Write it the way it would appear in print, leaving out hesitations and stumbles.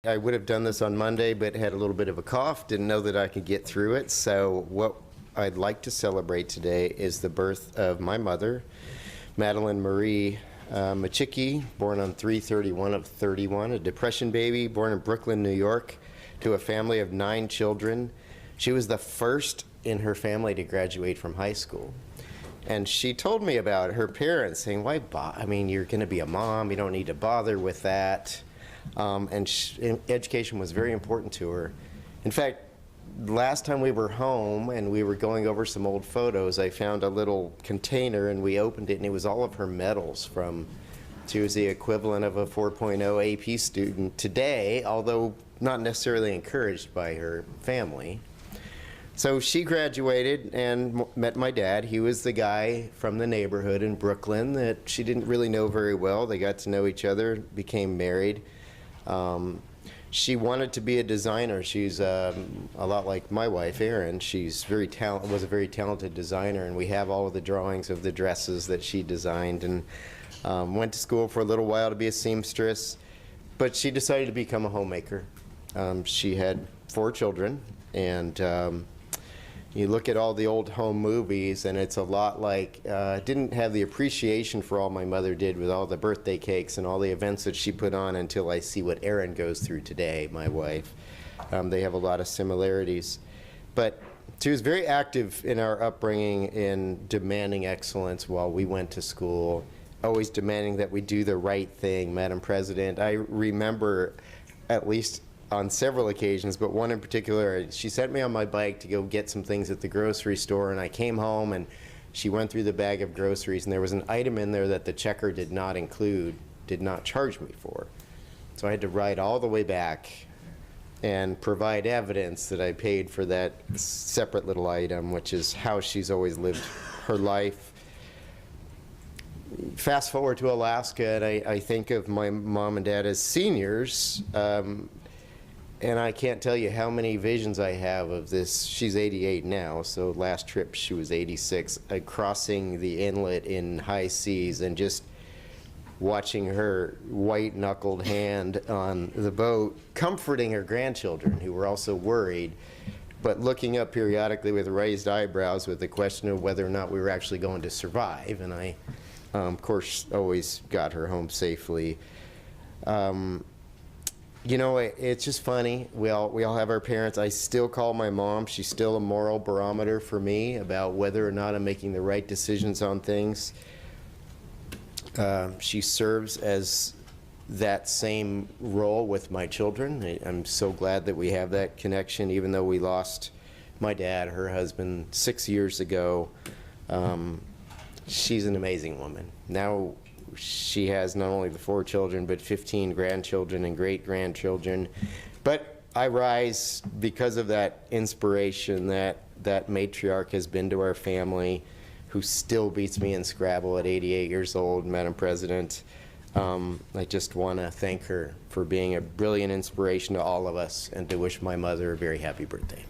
I would have done this on Monday, but had a little bit of a cough, didn't know that I could get through it. So what I'd like to celebrate today is the birth of my mother, Madeline Marie Micciche, born on 3/31 of 31, a Depression baby, born in Brooklyn, New York, to a family of 9 children. She was the first in her family to graduate from high school. And she told me about her parents saying, why I mean, you're going to be a mom, you don't need to bother with that. Education was very important to her. In fact, last time we were home and we were going over some old photos, I found a little container and we opened it and it was all of her medals from, she was the equivalent of a 4.0 AP student today, although not necessarily encouraged by her family. So she graduated and met my dad. He was the guy from the neighborhood in Brooklyn that she didn't really know very well. They got to know each other, became married. She wanted to be a designer. She's a lot like my wife, Erin. She's was a very talented designer, and we have all of the drawings of the dresses that she designed, and went to school for a little while to be a seamstress, but she decided to become a homemaker. She had 4 children, and you look at all the old home movies and it's a lot like, didn't have the appreciation for all my mother did with all the birthday cakes and all the events that she put on until I see what Erin goes through today, my wife. They have a lot of similarities. But she was very active in our upbringing in demanding excellence while we went to school, always demanding that we do the right thing, Madam President. I remember at least on several occasions, but one in particular, she sent me on my bike to go get some things at the grocery store, and I came home and she went through the bag of groceries and there was an item in there that the checker did not include, did not charge me for. So I had to ride all the way back and provide evidence that I paid for that separate little item, which is how she's always lived her life. Fast forward to Alaska, and I think of my mom and dad as seniors, and I can't tell you how many visions I have of this. She's 88 now, so last trip she was 86, crossing the inlet in high seas and just watching her white-knuckled hand on the boat, comforting her grandchildren who were also worried, but looking up periodically with raised eyebrows with the question of whether or not we were actually going to survive. And I, of course, always got her home safely. You know, it's just funny. We all have our parents. I still call my mom. She's still a moral barometer for me about whether or not I'm making the right decisions on things. She serves as that same role with my children. I'm so glad that we have that connection, even though we lost my dad, her husband, 6 years ago. She's an amazing woman. Now she has not only the 4 children, but 15 grandchildren and great-grandchildren. But I rise because of that inspiration that matriarch has been to our family, who still beats me in Scrabble at 88 years old, Madam President. I just want to thank her for being a brilliant inspiration to all of us and to wish my mother a very happy birthday.